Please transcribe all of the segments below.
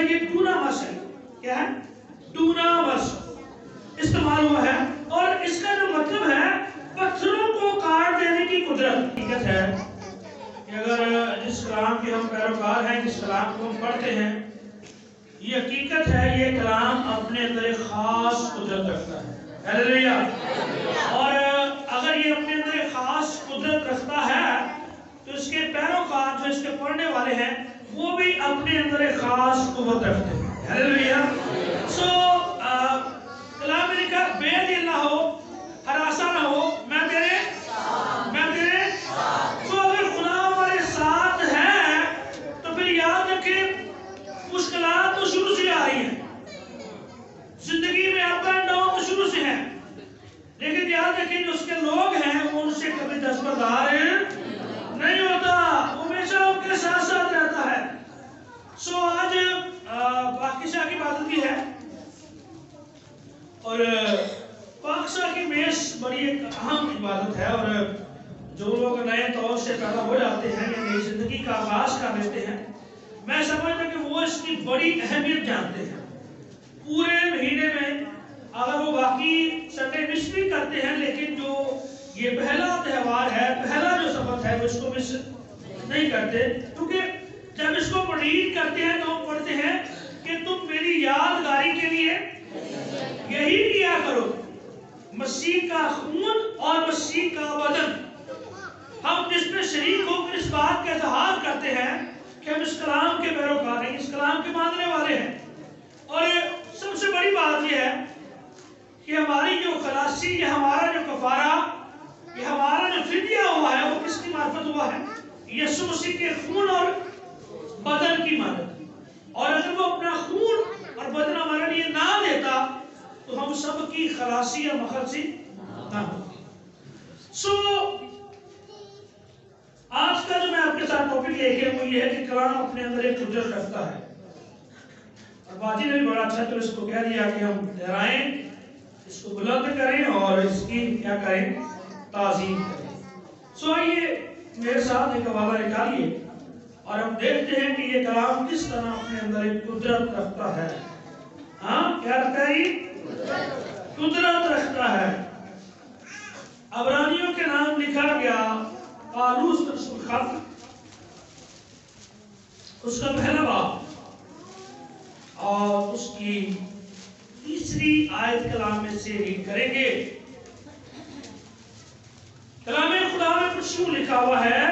یہ ڈونامس ہے. کیا ہے؟ ڈونامس استعمال ہوا ہے، اور اس کا جو مطلب ہے پتھروں کو کاٹ دینے کی قدرت. حقیقت ہے کہ اگر جس کلام کے ہم پیروکار ہیں، جس کلام کو ہم پڑھتے ہیں، یہ حقیقت ہے یہ کلام اپنے اندر ایک خاص قدرت رکھتا ہے. ہلیلویا. اور اگر یہ اپنے اندر ایک خاص قدرت رکھتا ہے تو اس کے پیروکار جو اس کے پڑھنے والے ہیں وہ بھی اپنے اندر ایک خاص قوت رکھتے ہیں. ہلیلویا. کلام میں لکھا بے دل نہ ہو، ہراساں نہ ہو، میں تیرے تو اگر خدا ہمارے ساتھ ہے تو پھر یاد رکھیں مشکلات تو شروع سے آ رہی ہیں، زندگی میں اپ اینڈ ڈاؤن تو شروع سے ہیں، لیکن یاد رکھیں جو اس کے لوگ ہیں وہ ان سے کبھی دستبردار نہیں ہوتا، وہ ہمیشہ ان کے ساتھ ساتھ رہتا ہے. آج پاکستان کی عبادت بھی ہے، اور پاکستان کی میز بڑی ایک اہم عبادت ہے، اور جو لوگ نئے طور سے پیدا ہو جاتے ہیں یا نئی زندگی کا آغاز کر لیتے ہیں، میں سمجھتا کہ وہ اس کی بڑی اہمیت جانتے ہیں. پورے مہینے میں اگر وہ باقی سنڈے مس بھی کرتے ہیں، لیکن جو یہ پہلا تہوار ہے، پہلا جو سبت ہے، وہ اس کو مس نہیں کرتے، کیونکہ جب اس کو پڑھیت کرتے ہیں تو ہم پڑھتے ہیں کہ تم میری یادگاری کے لیے یہی کیا کرو، مسیح کا خون اور مسیح کا بدن. ہم جس میں شریک ہو کر اس بات کا اظہار کرتے ہیں کہ ہم اس کلام کے پیروکار ہیں، اس کلام کے ماننے والے ہیں. اور سب سے بڑی بات یہ ہے کہ ہماری جو خلاصی، یہ ہمارا جو کفارہ، یہ ہمارا جو فدیہ ہوا ہے وہ کس کی معرفت ہوا ہے؟ یسوع مسیح کے خون اور بدن کی مدد. اور اگر وہ اپنا خون اور بدن ہمارے لیے نہ دیتا تو ہم سب کی خلاصی یا مخلصی نہ ہوتی. آج کا جو میں آپ کے ساتھ ٹاپک لے کے وہ یہ ہے کہ کلام اپنے اندر ایک قدرت رکھتا ہے. اور باجی نے بھی بڑا اچھا تو اس کو کہہ دیا کہ ہم لہرائیں، اس کو بلند کریں اور اس کی کیا کریں؟ تعظیم کریں. آئیے میرے ساتھ ایک حوالہ نکالیے اور ہم دیکھتے ہیں کہ یہ کلام کس طرح اپنے اندر ایک قدرت رکھتا ہے. ہاں کیا رکھتا ہے؟ قدرت رکھتا ہے. عبرانیوں کے نام لکھا گیا پالوس رسول خط، اس کا پہلا باب اور اس کی تیسری آیت کلام میں سے ریڈ کریں گے. کلام خدا میں کچھ یوں لکھا ہوا ہے.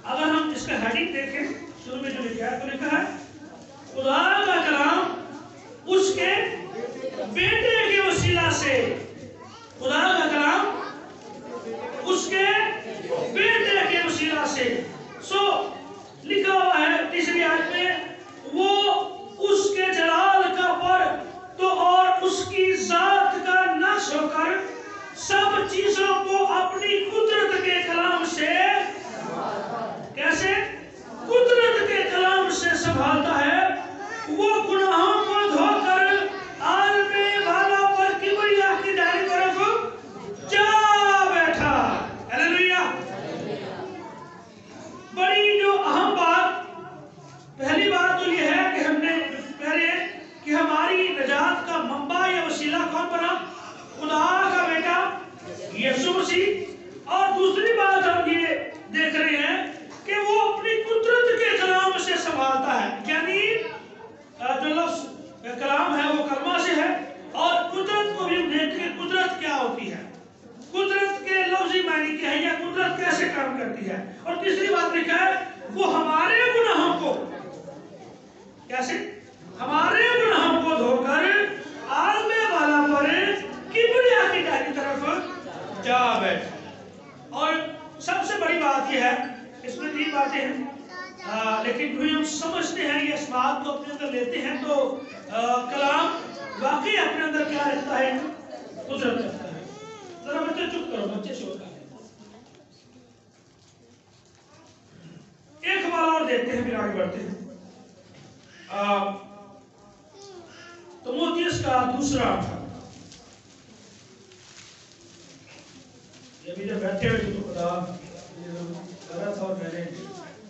اگر ہم اس کا ہیڈنگ دیکھیں شروع میں جو لکھا ہے تو لکھا ہے خدا کا کلام اس کے بیٹے کے وسیلہ سے. خدا کا کلام اس کے بیٹے کے وسیلہ سے. لکھا ہوا ہے تیسری آیت میں وہ اس کے جلال کا پر تو اور اس کی ذات کا نقش ہو کر سب چیزوں کو اپنی قدرت کے کلام سے کیسے؟ قدرت کے کلام سے سنبھالتا ہے. وہ گناہوں کو دھو کر عالم والا پر کبریا کی دائری طرف جا بیٹھا. ہلیلویا. بڑی جو اہم بات، پہلی بات تو یہ ہے کہ ہم نے پہلے کہ ہماری نجات کا منبع یا وسیلہ کون بنا؟ خدا کا بیٹا یسوع مسیح. اور دوسری بات ہم یہ دیکھ رہے ہیں کہ وہ اپنی قدرت کے کلام سے سنبھالتا ہے. یعنی جو لفظ کلام ہے وہ کلمہ سے ہے، اور قدرت کو بھی دیکھ کے قدرت کیا ہوتی ہے، قدرت کے لفظی معنی کیا ہے یا قدرت کیسے کام کرتی ہے. اور تیسری بات لکھا ہے وہ ہمارے گناہوں کو کیسے؟ ہمارے گناہوں کو دھو کر عالم والا پر کبریا کی دائری طرف جا بیٹھا. اور سب سے بڑی بات یہ ہے، اس میں تین باتیں ہیں لیکن جو ہم سمجھتے ہیں یہ اس بات کو اپنے اندر لیتے ہیں تو کلام واقعی اپنے اندر کیا رکھتا ہے؟ قدرت رکھتا ہے. ذرا بچے چپ کرو، بچے شور کر رہے ہیں. ایک حوالہ اور دیکھتے ہیں پھر آگے بڑھتے ہیں. تموتھیوس کا دوسرا یہ بھی جب بیٹھے ہوئے تو خدا کر رہا تھا اور میں نے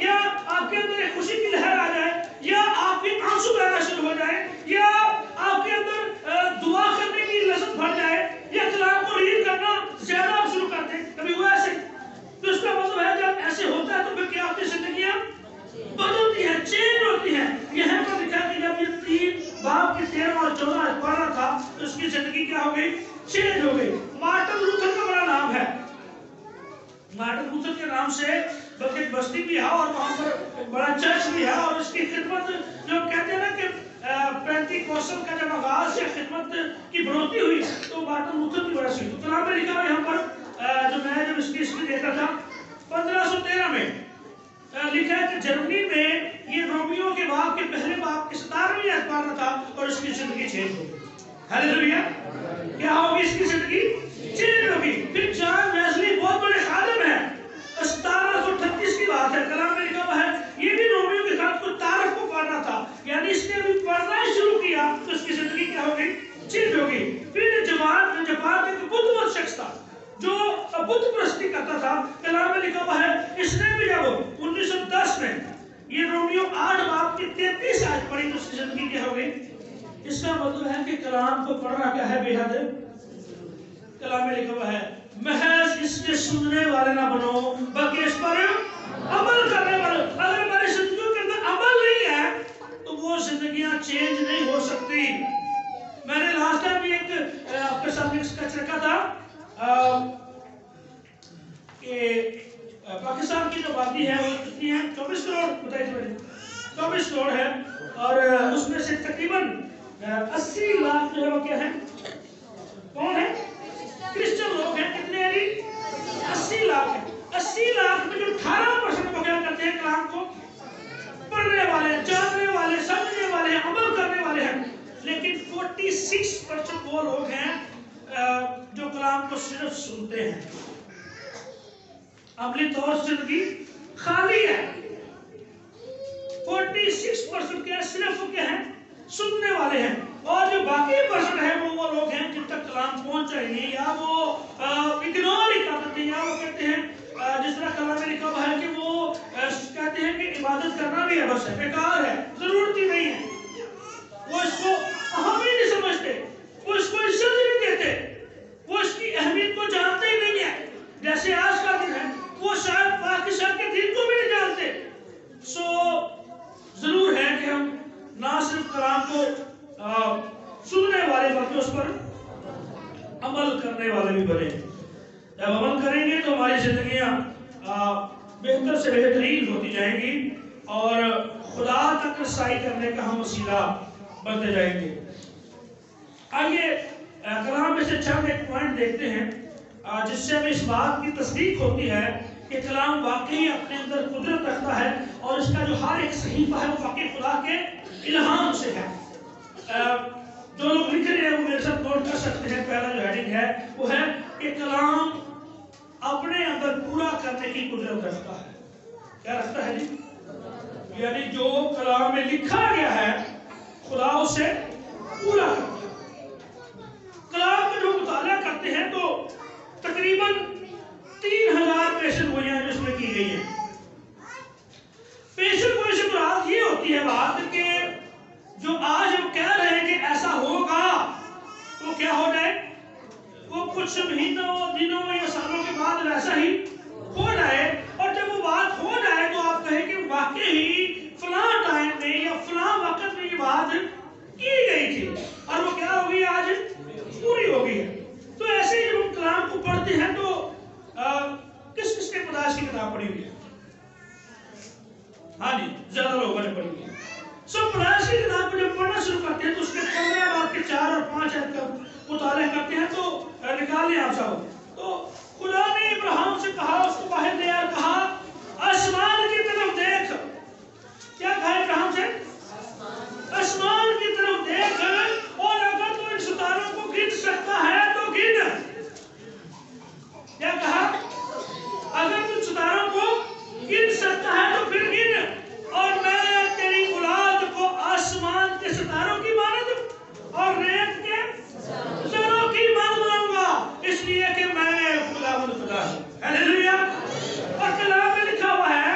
یا آپ کے اندر ایک خوشی کی لہر آ جائے یا آپ کے آنسو بہنا شروع ہو جائے یا آپ کے اندر دعا کرنے کی لذت بڑھ جائے یا کلام کو ریڈ کرنا زیادہ آپ شروع کر دیں، کبھی ہوا ایسے؟ تو اس کا مطلب ہے جب ایسے ہوتا ہے تو پھر کیا آپ کی زندگیاں بدلتی ہیں، چینج ہوتی ہیں۔ یہاں پر لکھا کہ جب یہ 3 باب کی 13 اور 14 پڑھ رہا تھا تو اس کی زندگی کیا ہو گئی؟ چینج ہو گئی۔ مارٹن لوتھر کا بڑا نام ہے، مارٹن لوتھر کے نام سے بلکہ ایک بستی بھی ہے اور وہاں پر بڑا چرچ بھی ہے، اور اس کی خدمت جو کہتے ہیں نا کہ پینتی کوسل کا جب آغاز یا خدمت کی بڑھوتری ہوئی تو مارٹن لوتھر کی وجہ سے۔ تو کلام میں لکھا ہے یہاں پر جو میں جب اس کی ہسٹری دیکھا تھا 1513 میں لکھا ہے کہ جرمنی میں یہ رومیو کے باب کے پہلے باب کے 17ویں آیت پڑھ رہا تھا اور اس کی زندگی چینج ہو گئی۔ ہاللیلویا! کیا ہوگی اس کی زندگی؟ چینج ہوگی۔ پھر جان ویزلی بہت بڑے خادم ہیں، 1738 کی بات ہے، کلام میں لکھا ہوا ہے یہ بھی رومیو کے خط کو تارک کو پڑھنا تھا، یعنی اس نے ابھی پڑھنا شروع کیا تو اس کی زندگی کیا ہو گئی؟ چینج ہو گئی۔ پھر جاپان میں ایک بدھ مت شخص تھا جو بدھ پرستی کرتا تھا، کلام میں لکھا ہوا ہے اس نے بھی جب 1910 میں یہ رومیو 8 باب کی 33 آیت پڑھی تو اس کی زندگی کیا ہو گئی؟ اس کا مطلب ہے کہ کلام کو پڑھنا کیا ہے؟ بے حد۔ کلام میں لکھا ہوا ہے محض اس کے سننے والے نہ بنو بلکہ اس پر عمل کرنے والے۔ اگر ہماری زندگیوں کے اندر عمل نہیں ہے تو وہ زندگیاں چینج نہیں ہو سکتی۔ میں نے لاسٹ ٹائم بھی ایک آپ کے سامنے اسکیچ رکھا تھا کہ پاکستان کی جو آبادی ہے وہ کتنی ہے؟ 24 کروڑ بتائیے مجھے۔ 24 کروڑ ہے اور اس میں سے تقریباً 80 لاکھ جو ہے وہ کیا ہے؟ کون ہے؟ کرسچن لوگ ہیں۔ کتنے ہیں جی؟ 80 لاکھ ہیں۔ 80 لاکھ میں جو 18% وہ کیا کرتے ہیں؟ کلام کو پڑھنے والے ہیں، جاننے والے، سمجھنے والے ہیں، عمل کرنے والے ہیں۔ لیکن 46% وہ لوگ ہیں جو کلام کو صرف سنتے ہیں، عملی طور سے زندگی خالی ہے۔ 46% کیا صرف کیا ہے؟ سننے والے ہیں، اور جو باقی پرسنٹ ہے وہ لوگ ہیں جن تک کلام پہنچا ہی نہیں، یا وہ اگنور ہی کر دیتے ہیں، یا وہ کہتے ہیں جس طرح کلام میں لکھا ہوا ہے کہ وہ کہتے ہیں کہ عبادت کرنا بھی ہے بس ہے، بیکار ہے، ضرورت ہی نہیں ہے۔ وہ اس کو اہم ہی نہیں سمجھتے، وہ اس کو عزت ہی نہیں دیتے، وہ اس کی اہمیت کو جانتے ہی نہیں ہے۔ جیسے آج کا دن ہے وہ شاید پاکستان کے دین کو بھی نہیں جانتے۔ ضرور ہے کہ ہم نہ صرف کلام کو سننے والے بلکہ اس پر عمل کرنے والے بھی بنے۔ جب عمل کریں گے تو ہماری زندگیاں بہتر سے بہترین ہوتی جائیں گی اور خدا تک رسائی کرنے کا ہم وسیلہ بنتے جائیں گے۔ آئیے کلام میں سے چند ایک پوائنٹ دیکھتے ہیں جس سے ہمیں اس بات کی تصدیق ہوتی ہے کہ کلام واقعی اپنے اندر قدرت رکھتا ہے اور اس کا جو ہر ایک صحیفہ ہے وہ واقعی خدا کے الہام سے ہے۔ جو لوگ لکھ رہے ہیں وہ میرے ساتھ نوٹ کر سکتے ہیں۔ پہلا جو ہیڈنگ ہے وہ ہے کہ کلام اپنے اندر پورا کرنے کی قدرت رکھتا ہے۔ کیا رکھتا ہے جی؟ یعنی جو کلام میں لکھا گیا ہے خدا اسے پورا کرتا ہے۔ کلام کا جو مطالعہ کرتے ہیں تو تقریباً 3000 پیشن گوئیاں جو اس میں کی گئی ہیں۔ پیشن گوئی سے مراد یہ ہوتی ہے بات کہ جو آج ہم کہہ رہے ہیں کہ ایسا ہوگا وہ کیا ہو جائے، وہ کچھ مہینوں، دنوں یا سالوں کے بعد ویسا ہی ہو جائے، اور جب وہ بات ہو جائے تو آپ کہیں کہ واقعی فلاں ٹائم میں یا فلاں وقت میں یہ بات کی گئی تھی اور وہ کیا ہوگی، آج پوری ہو گئی ہے۔ تو ایسے ہی جب ہم کلام کو پڑھتے ہیں تو کس کس نے پیدائش کی کتاب پڑھی ہوئی ہے؟ ہاں جی، زیادہ لوگوں نے پڑھی ہوئی ہے۔ پیدائش کی کتاب کو جب پڑھنا شروع کرتے ہیں تو اس کے 15 باب کے 4 اور 5 آیت کا مطالعہ کرتے ہیں تو نکال لیں آپ سب۔ تو خدا نے ابراہیم سے کہا، اس کو باہر لے اور کہا آسمان کی طرف دیکھ۔ کیا کہا ابراہیم سے؟ آسمان کی طرف دیکھ، اور اگر تو ان ستاروں کو گن سکتا ہے تو گن۔ کیا کہا؟ اگر تو ستاروں کو گن سکتا ہے تو پھر گن، اور میں تیری اولاد کو آسمان کے ستاروں کی مانند اور ریت کے ذروں کی مانند بناؤں گا، اس لیے کہ میں خداوند خدا ہوں۔ ہاللیلویا! اور کلام میں لکھا ہوا ہے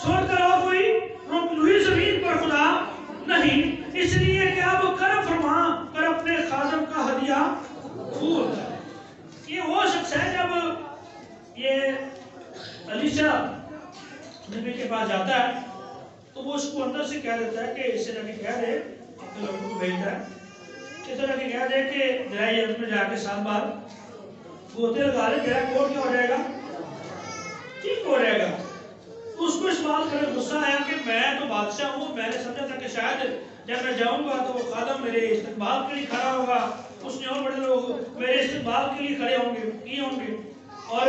چھوڑ کر اور کوئی روئی زمین پر خدا نہیں، اس لیے کہ اب کرم فرما کر اپنے خادم کا ہدیہ قبول کر۔ یہ وہ شخص ہے جب یہ الیشا نبی کے پاس جاتا ہے تو وہ اس کو اندر سے کہہ دیتا ہے کہ اسے جا کے کہہ دے، اپنے لوگوں کو بھیجتا ہے، اس طرح کہ کہہ دے کہ دریائے یرد میں جا کے 7 بار گوتے لگا لے، تیرا کوڑ کیا ہو جائے گا؟ ٹھیک ہو جائے گا۔ اس کو اس بات کا غصہ آیا کہ میں تو بادشاہ ہوں، میں نے سمجھا تھا کہ شاید جب میں جاؤں گا تو وہ خادم میرے استقبال کے لیے کھڑا ہوگا، اس نے اور بڑے لوگ میرے استقبال کے لیے کھڑے ہوں گے، اور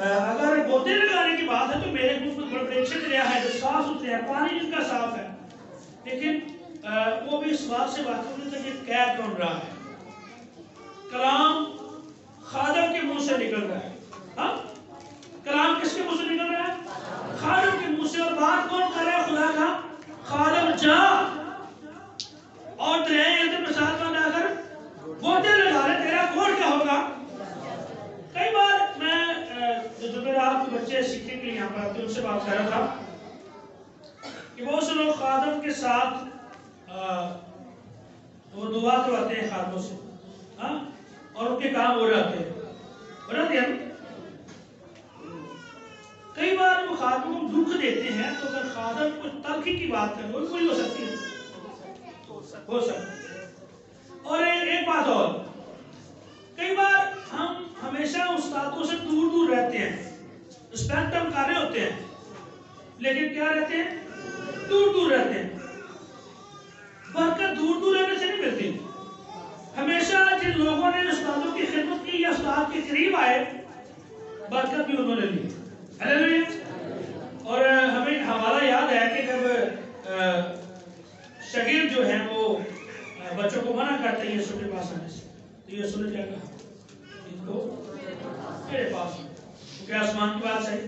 اگر گوتے لگانے کی بات ہے تو میرے منہ میں بڑے بڑے دریا ہے جو صاف ستھرے ہیں، پانی جن کا صاف ہے، لیکن وہ بھی اس بات سے واقف نہیں تھا کہ کہہ کون رہا ہے۔ کلام خادم کے منہ سے نکل رہا ہے، ہاں کلام کس کے منہ سے نکل رہا ہے؟ خادم کے منہ سے، اور بات کون کر رہا ہے؟ خدا کا خادم جا اور دریائے یرد میں 7 بار جا کر گوتے لگا لے، تیرا کوڑ کیا ہوگا؟ کئی بار میں جو جمعرات کے بچے سیکھنے کے لیے یہاں پر آتے ان سے بات کر رہا تھا کہ بہت سے لوگ خادم کے ساتھ وہ دعا کرواتے ہیں خادموں سے، ہاں اور ان کے کام ہو جاتے ہیں۔ کئی بار وہ خادم کو دکھ دیتے ہیں تو اگر خادم کو تلخی کی بات کرے وہ کوئی ہو سکتی ہے، ہو سکتی ہے۔ اور ایک بات اور، کئی بار ہم ہمیشہ استادوں سے دور دور رہتے ہیں، رسپیکٹ ہم کر رہے ہوتے ہیں لیکن کیا رہتے ہیں؟ دور دور رہتے ہیں۔ برکت دور دور رہنے سے نہیں ملتی، ہمیشہ جن لوگوں نے استادوں کی خدمت کی یا استاد کے قریب آئے برکت بھی انہوں نے لی۔ اور ہمیں ہمارا یاد ہے کہ جب شاگرد جو ہیں وہ بچوں کو منع کرتے ہیں یسوع کے پاس آنے سے تو یسوع نے کیا کہا؟ ان کو میرے پاس، کیا آسمان کی بات صحیح؟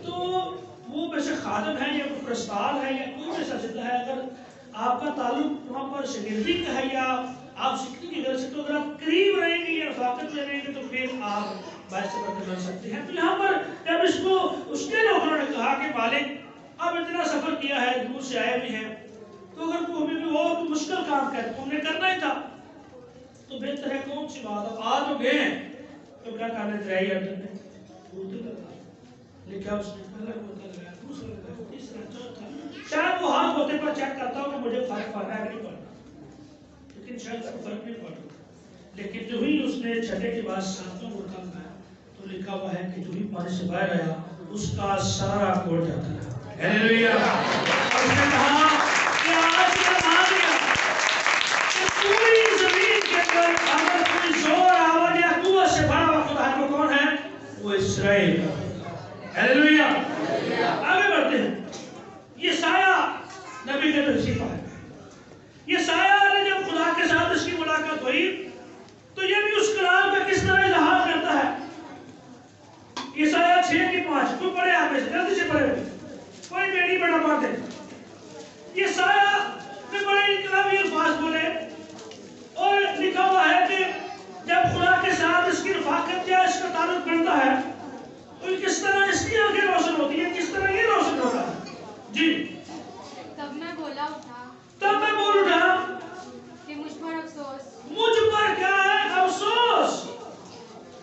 تو وہ ویسے خادم ہے یا کوئی پرستار ہے یا کوئی ایسا ذلہ ہے، اگر آپ کا تعلق وہاں پر شاگردی کا ہے یا آپ سیکھنے کی غرض سے، تو اگر آپ قریب رہیں گے یا رفاقت میں رہیں گے تو پھر آپ باعث برکت بن سکتے ہیں۔ تو یہاں پر جب اس کو اس کے نوکروں نے کہا کہ مالک اب اتنا سفر کیا ہے، دور سے آئے بھی ہیں، تو اگر کوئی بھی اور کوئی مشکل کام کرے تو ہم نے کرنا ہی تھا، تو بہتر ہے کون سی بات، اب آ تو گئے ہیں تو کیا کرنے دریائے یرد میں گوتے لگا لکھا، اس نے پہلا گوتا لگایا، دوسرا لگایا، تیسرا، چوتھا، شاید وہ ہاتھ گوتے پر چیک کرتا ہو کہ مجھے فرق پڑ رہا ہے کہ نہیں پڑ رہا، لیکن شاید اس کو فرق نہیں پڑ رہا، لیکن جو ہی اس نے چھٹے کے بعد 7واں گوتا لگایا تو لکھا ہوا ہے کہ جو ہی پانی سے باہر آیا اس کا سارا کوڑ جاتا ہے۔ ہیلیلویا! اور اس نے کہا کہ آج میں مان لیا کہ پوری زمین کے اندر اگر کوئی زور، آواز یا قوت سے بڑا ہوا خدا کو کون ہے؟ وہ اسرائیل کا۔ ہیلیلویا! آگے بڑھتے ہیں۔ یہ سایہ نبی کے توصیفہ ہے۔ یہ سایہ نے جب خدا کے ساتھ اس کی ملاقات ہوئی تو یہ بھی اس کلام کا کس طرح اظہار کرتا ہے۔ یسایہ 6 کی 5 کوئی پڑھے آپ میں سے، جلدی سے پڑھے، کوئی میری بڑا بات ہے۔ یسایہ نے بڑے انقلابی الفاظ بولے اور لکھا ہوا ہے کہ جب خدا کے ساتھ اس کی رفاقت یا اس کا تعلق بنتا ہے تو کس طرح اس کی آنکھیں روشن ہوتی ہیں، کس طرح یہ روشن ہوتا ہے۔ جی تب میں بول اٹھا کہ مجھ پر افسوس، مجھ پر کیا ہے افسوس،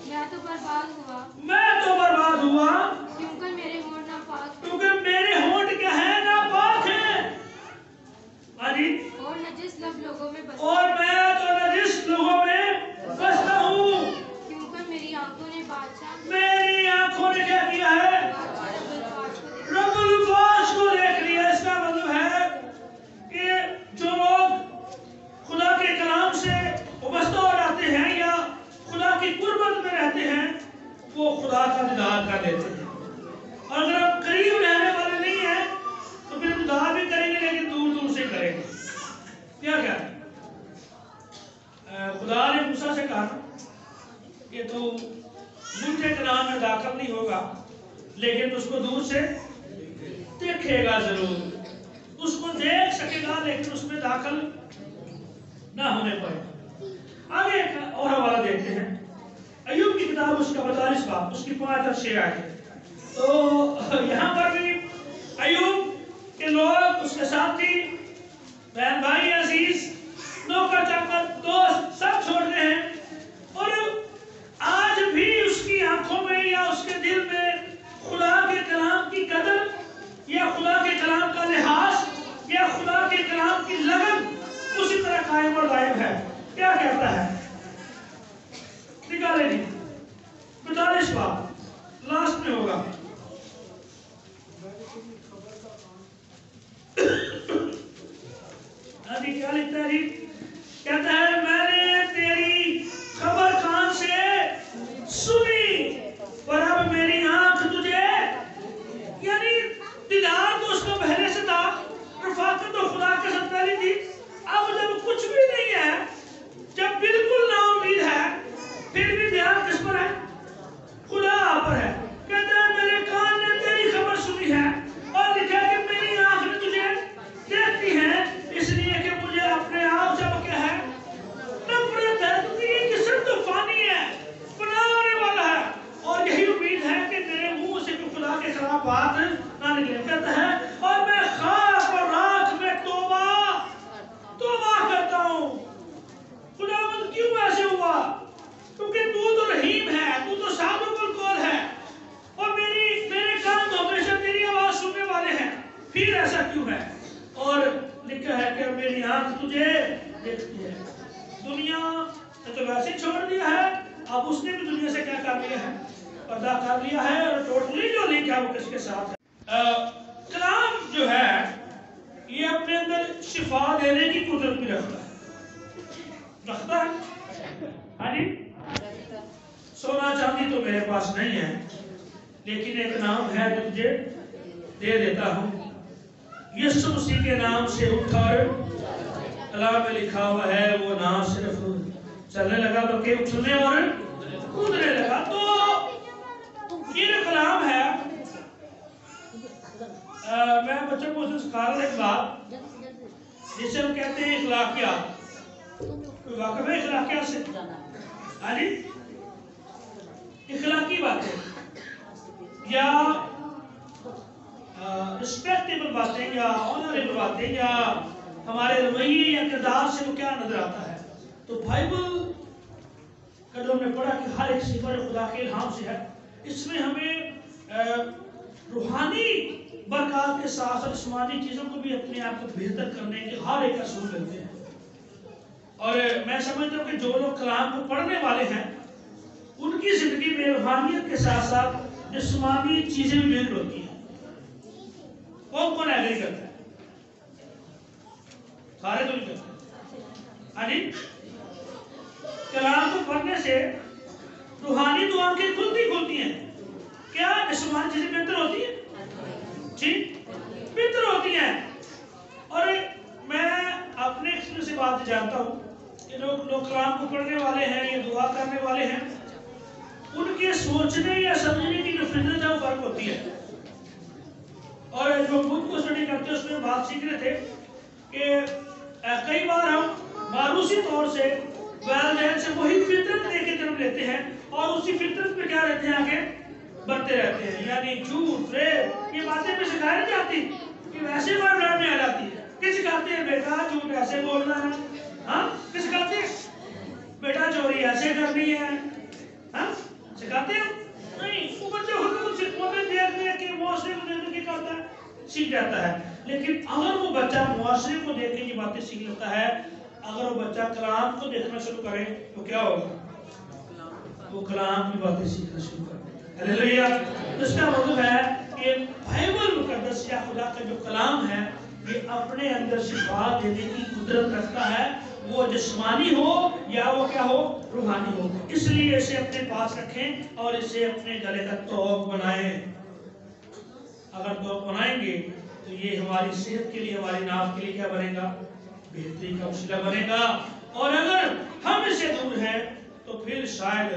میں تو برباد ہوا کیونکہ میرے ہونٹ ناپاک، کیونکہ میرے ہونٹ کیا ہے؟ ناپاک ہیں، اور نجس لب لوگوں میں بستا، اور میں تو نجس لوگوں میں بستا ہوں، کیونکہ میری آنکھوں نے کیا کیا ہے؟ رب الفاظ کو دیکھ لیا۔ اس کا مطلب ہے کہ جو لوگ خدا کے کلام سے وابستہ ہو جاتے ہیں یا خدا کی قربت میں رہتے ہیں وہ خدا کا دیدار کر لیتے ہیں، اور اگر آپ قریب رہنے والے نہیں ہیں تو پھر دیدار بھی کریں گے لیکن دور دور سے کریں گے۔ کیا خدا نے موسیٰ سے کہا کہ تو میٹھے کلام میں داخل نہیں ہوگا لیکن اس کو دور سے دیکھے گا، ضرور اس کو دیکھ سکے گا لیکن اس میں داخل نہ ہونے پائے۔ آگے ایک اور حوالہ دیکھتے ہیں، ایوب کی کتاب اس کا 42 باب اس کی 5 اور 6 آیتیں۔ تو یہاں پر بھی کے ساتھی بہن بھائی عزیز نوکر چاکر دوست سب چھوڑ رہے ہیں اور آج بھی اس کی آنکھوں میں یا اس کے دل میں خدا کے کلام کی قدر یا خدا کے کلام کا لحاظ یا خدا کے کلام کی لگن اسی طرح قائم اور دائم ہے. کیا کہتا ہے نکالے نہیں 45 بار لاسٹ میں ہوگا. کیا لکھتا ہے جی؟ کہتا ہے میں نے تیری خبر کان سے سنی اور اب میری آنکھ تجھے، یعنی دیدار تو اس کو پہلے سے تھا، رفاقت تو خدا کے ساتھ پہلی تھی. اب جب کچھ بھی نہیں ہے، جب بالکل نا امید ہے، پھر بھی دھیان کس پر ہے؟ خدا پر ہے. کہتا ہے میرے کان نے تیری خبر سنی ہے اور لکھا کہ میری آنکھ نے تجھے دیکھتی ہے، اس لیے کہ مجھے اپنے آپ سے کیا ہے نفرت ہے، کیونکہ یہ جسم تو فانی ہے، فنا ہونے والا ہے، اور یہی امید ہے کہ میرے منہ سے کوئی خدا کے خلاف بات نہ نکلے. کہتا ہے اور میں خاک اور راکھ میں توبہ کرتا ہوں. خداوند کیوں ایسے ہوا؟ کیونکہ تو رحیم ہے، تو صادق القول ہے، اور میرے کان تو ہمیشہ تیری آواز سننے والے ہیں، پھر ایسا کیوں ہے؟ اور لکھا ہے کہ میری آنکھ تجھے دیکھتی ہے. دنیا نے تو ویسے چھوڑ دیا ہے، اب اس نے بھی دنیا سے کیا کر لیا ہے؟ پردہ کر لیا ہے، اور ٹوٹلی جو لنک ہے وہ کس کے ساتھ ہے؟ کلام جو ہے یہ اپنے اندر شفا دینے کی قدرت بھی رکھتا ہے. ہاں جی، سونا چاندی تو میرے پاس نہیں ہے، لیکن ایک نام ہے جو تجھے دے دیتا ہوں. یسوع مسیح کے نام سے اٹھ کر، کلام میں لکھا ہوا ہے وہ نہ صرف چلنے لگا بلکہ اٹھنے اور کودنے لگا. تو یہ جو کلام ہے، میں بچوں کو اسے سکھا رہا ایک بات جسے ہم کہتے ہیں اخلاقیات. کوئی واقف ہے اخلاقیات سے؟ ہاں جی، اخلاقی باتیں یا رسپیکٹیبل باتیں یا آنریبل باتیں یا ہمارے رویے یا کردار سے وہ کیا نظر آتا ہے. تو بائبل کا جو ہم نے پڑھا کہ ہر ایک صفر خدا کے الہام سے ہے، اس میں ہمیں روحانی برکات کے ساتھ ساتھ جسمانی چیزوں کو بھی اپنے آپ کو بہتر کرنے کے ہر ایک اصول ملتے ہیں. اور میں سمجھتا ہوں کہ جو لوگ کلام کو پڑھنے والے ہیں ان کی زندگی میں روحانیت کے ساتھ ساتھ جسمانی چیزیں بھی بہتر ہوتی ہیں. کون ایگری کرتا ہے؟ سارے تو نہیں کرتے. ہاں جی، کلام کو پڑھنے سے روحانی تو آنکھیں کھلتی ہیں. کیا جسمانی چیزیں بہتر ہوتی ہیں؟ جی بہتر ہوتی ہیں. اور میں اپنے ایکسپیرینس سے بات جانتا ہوں کہ لوگ کلام کو پڑھنے والے ہیں یا دعا کرنے والے ہیں، ان کے سوچنے یا سمجھنے کی جو فطرت ہے وہ فرق ہوتی ہے. اور جو خود کو اسٹڈی کرتے ہیں اس میں بات سیکھ رہے تھے کہ کئی بار ہم ماروسی طور سے والدین سے وہی فطرت لے کے جنم لیتے ہیں اور اسی فطرت پہ کیا رہتے ہیں آگے بڑھتے رہتے ہیں. یعنی جھوٹ ریپ یہ باتیں پہ سکھائی نہیں جاتی کہ ویسے بار ڈر میں آ جاتی ہے. کہ سکھاتے ہیں بیٹا جھوٹ ایسے بولنا ہے، ہاں کہ سکھاتے ہیں بیٹا چوری ایسے کرنی ہے، ہاں سکھاتے ہیں نہیں. وہ بچے خود کو دیکھ کے معاشرے کو دیکھ کے کرتا ہے سیکھ جاتا ہے. لیکن اگر وہ بچہ معاشرے کو دیکھ کے یہ باتیں سیکھ لیتا ہے، اگر وہ بچہ کلام کو دیکھنا شروع کرے تو کیا ہوگا؟ وہ کلام کی باتیں سیکھنا شروع کر دے. ہلیلویا. اس کا مطلب ہے کہ بائبل مقدس یا خدا کا جو کلام ہے یہ اپنے اندر شفا دینے کی قدرت رکھتا ہے، وہ جسمانی ہو یا وہ کیا ہو روحانی ہو. اس لیے اسے اپنے پاس رکھیں اور اسے اپنے گلے کا توق بنائیں. اگر توق بنائیں گے تو یہ ہماری صحت کے لیے، ہماری ناف کے لیے کیا بنے گا؟ بہتری کا وسیلہ بنے گا. اور اگر ہم اسے دور ہیں تو پھر شاید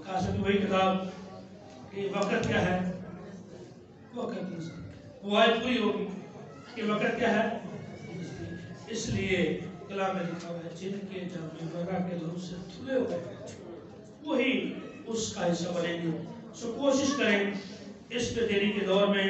قاسم وہی کتاب کہ وقت کیا ہے؟ وقت نہیں. وہ آیت پوری ہوگی کہ وقت کیا ہے؟ اس لیے کلام میں لکھا ہوا ہے جن کے جامع بگا کے لہو سے دھلے ہو گئے وہی اس کا حصہ بنیں گے. سو کوشش کریں اس پہ دیری کے دور میں